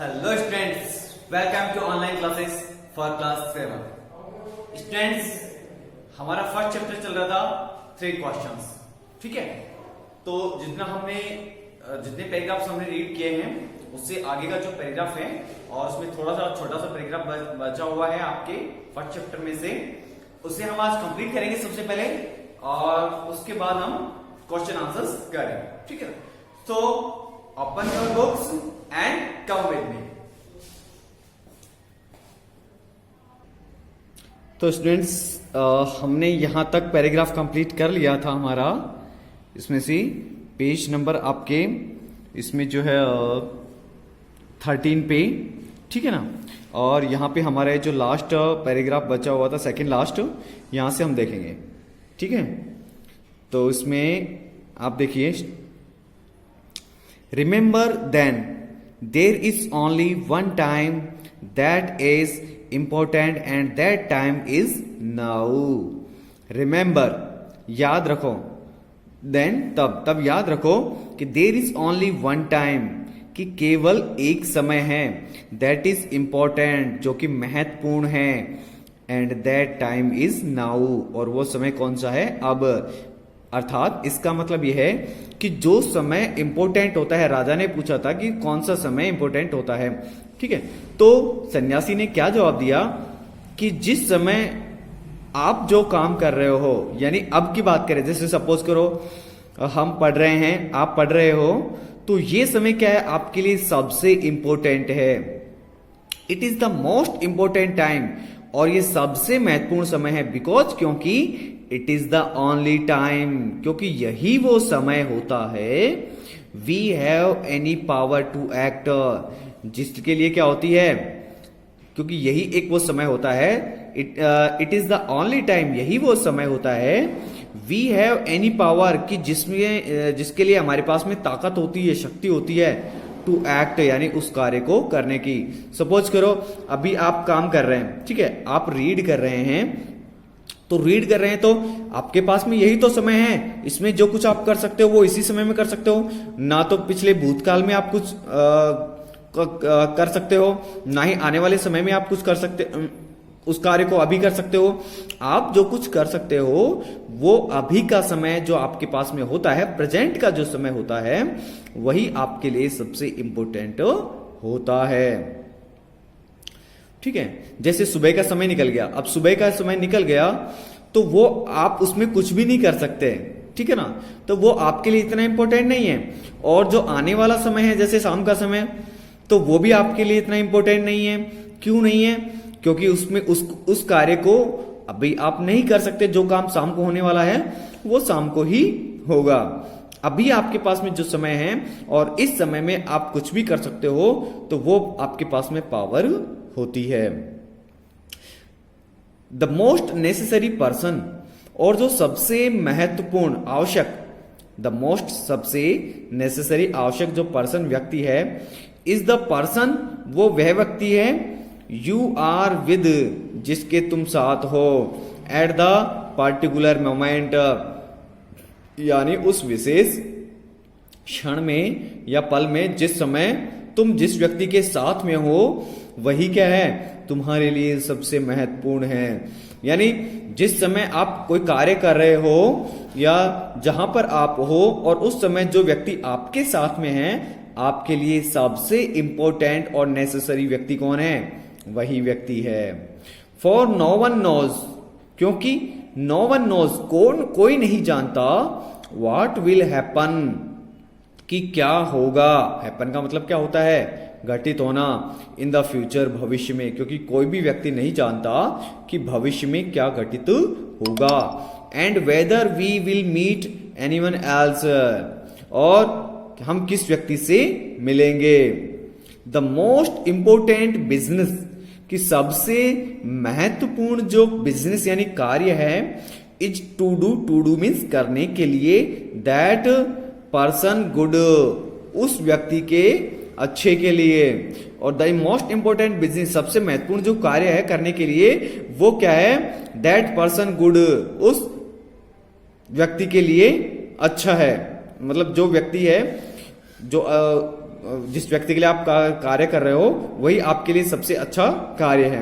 Hello students, welcome to online classes for class 7। Students, हमारा first chapter चल रहा था 3 क्वेश्चंस। ठीक है, तो जितने पैराग्राफ्स हमने रीड किए हैं उससे आगे का जो पैराग्राफ है और उसमें थोड़ा सा छोटा सा पैराग्राफ बचा हुआ है आपके फर्स्ट चैप्टर में से, उसे हम आज कंप्लीट करेंगे सबसे पहले और उसके बाद हम क्वेश्चन आंसर्स करेंगे। ठीक है, तो open your books and come with me. तो स्टूडेंट्स, हमने यहां तक पैराग्राफ कंप्लीट कर लिया था हमारा। इसमें से पेज नंबर आपके इसमें जो है 13 पे, ठीक है ना। और यहां पे हमारे जो लास्ट पैराग्राफ बचा हुआ था, सेकंड लास्ट, यहां से हम देखेंगे। ठीक है, तो इसमें आप देखिए, remember then there is only one time that is important and that time is now. Remember, याद रखो, देन तब याद रखो कि there is only one time, कि केवल एक समय है, दैट इज इंपॉर्टेंट, जो कि महत्वपूर्ण है, and that time is now, और वो समय कौन सा है, अब। अर्थात इसका मतलब यह है कि जो समय इंपॉर्टेंट होता है, राजा ने पूछा था कि कौन सा समय इंपॉर्टेंट होता है। ठीक है, तो सन्यासी ने क्या जवाब दिया कि जिस समय आप जो काम कर रहे हो, यानी अब की बात करें, जैसे सपोज करो हम पढ़ रहे हैं, आप पढ़ रहे हो, तो ये समय क्या है, आपके लिए सबसे इंपॉर्टेंट है। It is the most important time, और ये सबसे महत्वपूर्ण समय है, बिकॉज, क्योंकि it is the only time, क्योंकि यही वो समय होता है, we have any power to act, जिसके लिए क्या होती है, क्योंकि यही एक वो समय होता है, it is the only time, यही वो समय होता है, वी हैव एनी पावर, कि जिसके लिए हमारे पास में ताकत होती है, शक्ति होती है, टू एक्ट, यानी उस कार्य को करने की। सपोज करो अभी आप काम कर रहे हैं, ठीक है, आप रीड कर रहे हैं, तो रीड कर रहे हैं तो आपके पास में यही तो समय है, इसमें जो कुछ आप कर सकते हो वो इसी समय में कर सकते हो। ना तो पिछले भूतकाल में आप कुछ कर सकते हो, ना ही आने वाले समय में आप कुछ कर सकते, उस कार्य को अभी कर सकते हो। आप जो कुछ कर सकते हो वो अभी का समय जो आपके पास में होता है, प्रेजेंट का जो समय होता है, वही आपके लिए सबसे इंपॉर्टेंट होता है। ठीक है, जैसे सुबह का समय निकल गया, अब सुबह का समय निकल गया तो वो आप उसमें कुछ भी नहीं कर सकते, ठीक है ना, तो वो आपके लिए इतना इंपॉर्टेंट नहीं है। और जो आने वाला समय है, जैसे शाम का समय, तो वो भी आपके लिए इतना इंपॉर्टेंट नहीं है। क्यों नहीं है? क्योंकि उसमें उस कार्य को अभी आप नहीं कर सकते, जो काम शाम को होने वाला है वो शाम को ही होगा। अभी आपके पास में जो समय है और इस समय में आप कुछ भी कर सकते हो, तो वो आपके पास में पावर होती है। द मोस्ट नेसेसरी पर्सन, और जो सबसे महत्वपूर्ण आवश्यक, द मोस्ट सबसे नेसेसरी आवश्यक जो पर्सन व्यक्ति है, इज द पर्सन, वो वह व्यक्ति है, यू आर विद, जिसके तुम साथ हो, एट द पर्टिकुलर मोमेंट, यानी उस विशेष क्षण में या पल में, जिस समय तुम जिस व्यक्ति के साथ में हो, वही क्या है, तुम्हारे लिए सबसे महत्वपूर्ण है। यानी जिस समय आप कोई कार्य कर रहे हो या जहां पर आप हो, और उस समय जो व्यक्ति आपके साथ में है, आपके लिए सबसे इंपॉर्टेंट और नेसेसरी व्यक्ति कौन है, वही व्यक्ति है। फॉर नो वन नोज, क्योंकि नो वन नोज, कोई नहीं जानता, व्हाट विल हैपन, कि क्या होगा। हैपन का मतलब क्या होता है, घटित होना, इन द फ्यूचर, भविष्य में, क्योंकि कोई भी व्यक्ति नहीं जानता कि भविष्य में क्या घटित होगा। And whether we will meet anyone else, और हम किस व्यक्ति से मिलेंगे। द मोस्ट इंपॉर्टेंट बिजनेस, कि सबसे महत्वपूर्ण जो बिजनेस यानी कार्य है, इज टू डू मीन्स करने के लिए, दैट पर्सन गुड, उस व्यक्ति के अच्छे के लिए। और द मोस्ट इंपॉर्टेंट बिजनेस, सबसे महत्वपूर्ण जो कार्य है करने के लिए, वो क्या है, दैट पर्सन गुड, उस व्यक्ति के लिए अच्छा है। मतलब जो व्यक्ति है, जो जिस व्यक्ति के लिए आप कार्य कर रहे हो वही आपके लिए सबसे अच्छा कार्य है।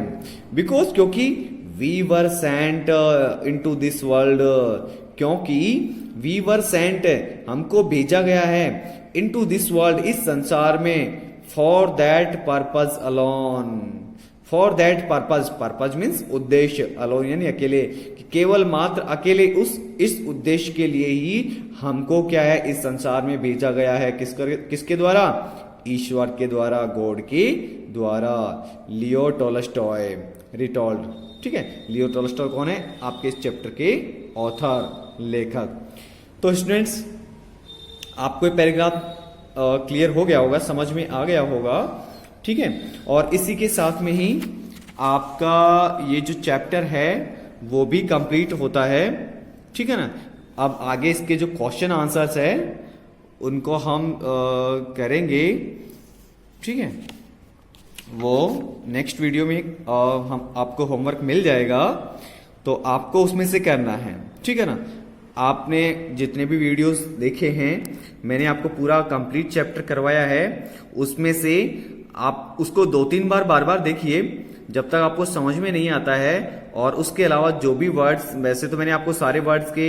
बिकॉज क्योंकि we were sent into this world, क्योंकि वी वर सेंट हमको भेजा गया है इनटू दिस वर्ल्ड इस संसार में, for that purpose alone. For that purpose, purpose means उद्देश्य, अलोन यानी अकेले, केवल मात्र अकेले इस उद्देश्य के लिए ही हमको क्या है इस संसार में भेजा गया है। किसके द्वारा? ईश्वर के द्वारा, गॉड के द्वारा। लियो टॉलस्टॉय रिटोल्ड, ठीक है। लियो टॉलस्टॉय कौन है? आपके इस चैप्टर के ऑथर, लेखक। तो स्टूडेंट्स, आपको ये पैराग्राफ क्लियर हो गया होगा, समझ में आ गया होगा, ठीक है। और इसी के साथ में ही आपका ये जो चैप्टर है वो भी कंप्लीट होता है, ठीक है ना। अब आगे इसके जो क्वेश्चन आंसर्स है उनको हम करेंगे, ठीक है। वो नेक्स्ट वीडियो में हम आपको होमवर्क मिल जाएगा, तो आपको उसमें से करना है, ठीक है ना। आपने जितने भी वीडियोस देखे हैं मैंने आपको पूरा कंप्लीट चैप्टर करवाया है, उसमें से आप उसको 2-3 बार बार देखिए जब तक आपको समझ में नहीं आता है। और उसके अलावा जो भी वर्ड्स, वैसे तो मैंने आपको सारे वर्ड्स के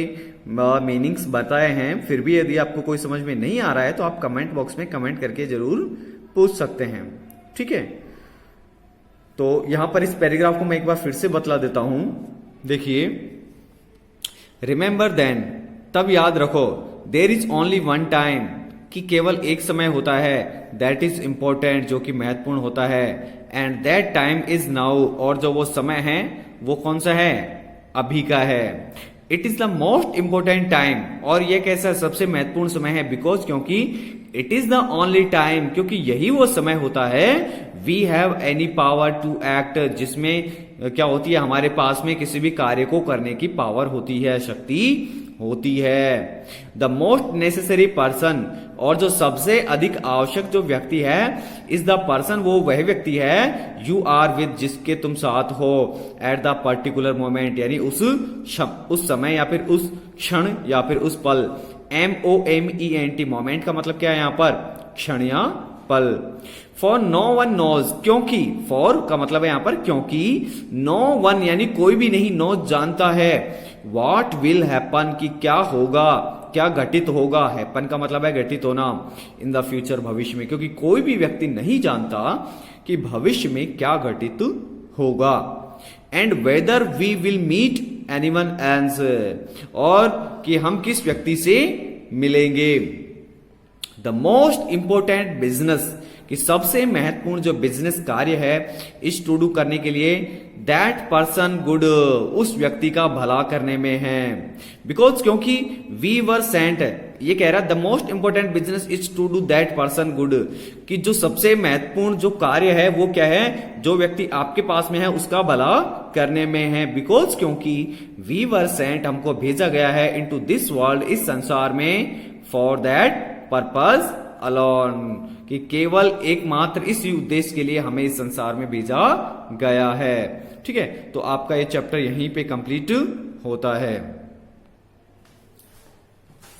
मीनिंग्स बताए हैं, फिर भी यदि आपको कोई समझ में नहीं आ रहा है तो आप कमेंट बॉक्स में कमेंट करके जरूर पूछ सकते हैं, ठीक है। तो यहां पर इस पैराग्राफ को मैं एक बार फिर से बतला देता हूं, देखिए। रिमेंबर देन, तब याद रखो, there is only one time, कि केवल एक समय होता है, दैट इज इंपॉर्टेंट, जो कि महत्वपूर्ण होता है, and that time is now, और जो वो समय है वो कौन सा है? अभी का है। It is the most important time, और ये कैसा सबसे महत्वपूर्ण समय है? बिकॉज क्योंकि it is the only time, क्योंकि यही वो समय होता है, we have any power to act, जिसमें क्या होती है? हमारे पास में किसी भी कार्य को करने की पावर होती है, शक्ति होती है। द मोस्ट नेसेसरी पर्सन, और जो सबसे अधिक आवश्यक जो व्यक्ति है, इज द पर्सन, वो वह व्यक्ति है, यू आर विद, जिसके तुम साथ हो, एट द पर्टिकुलर मोमेंट, यानी उस समय या फिर उस क्षण या फिर उस पल। MOMENT, मोमेंट का मतलब क्या है यहाँ पर? क्षण या पल। फॉर नो वन नोज, क्योंकि, फॉर का मतलब है यहाँ पर क्योंकि, नो वन यानी कोई भी नहीं नोज जानता है, व्हाट विल हैपन, कि क्या होगा, क्या घटित होगा। हैपन का मतलब है घटित होना, इन द फ्यूचर, भविष्य में, क्योंकि कोई भी व्यक्ति नहीं जानता कि भविष्य में क्या घटित होगा। And whether we will meet anyone else, और कि हम किस व्यक्ति से मिलेंगे। द मोस्ट इंपोर्टेंट बिजनेस, कि सबसे महत्वपूर्ण जो बिजनेस कार्य है इस टू डू करने के लिए, दैट पर्सन गुड, उस व्यक्ति का भला करने में है। बिकॉज क्योंकि वी वर सेंट, ये कह रहा है the most important business is to do that person good, कि जो सबसे महत्वपूर्ण जो कार्य है वो क्या है? जो व्यक्ति आपके पास में है उसका भला करने में है। बिकॉज क्योंकि वी वर सेंट, हमको भेजा गया है, इनटू दिस वर्ल्ड, इस संसार में, फॉर दैट पर्पज अलोन, कि केवल एकमात्र इस उद्देश्य के लिए हमें इस संसार में भेजा गया है, ठीक है। तो आपका ये चैप्टर यहीं पे कंप्लीट होता है।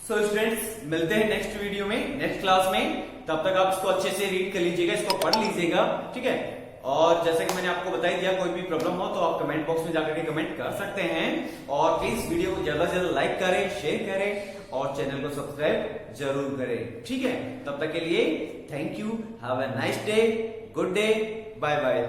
सो स्टूडेंट्स, मिलते हैं नेक्स्ट वीडियो में, नेक्स्ट क्लास में। तब तक आप इसको अच्छे से रीड कर लीजिएगा, इसको पढ़ लीजिएगा, ठीक है। और जैसे कि मैंने आपको बता दिया, कोई भी प्रॉब्लम हो तो आप कमेंट बॉक्स में जाकर के कमेंट कर सकते हैं। और प्लीज वीडियो को ज्यादा से ज्यादा लाइक करें, शेयर करें और चैनल को सब्सक्राइब जरूर करें, ठीक है। तब तक के लिए thank you, have a nice day, good day, bye bye.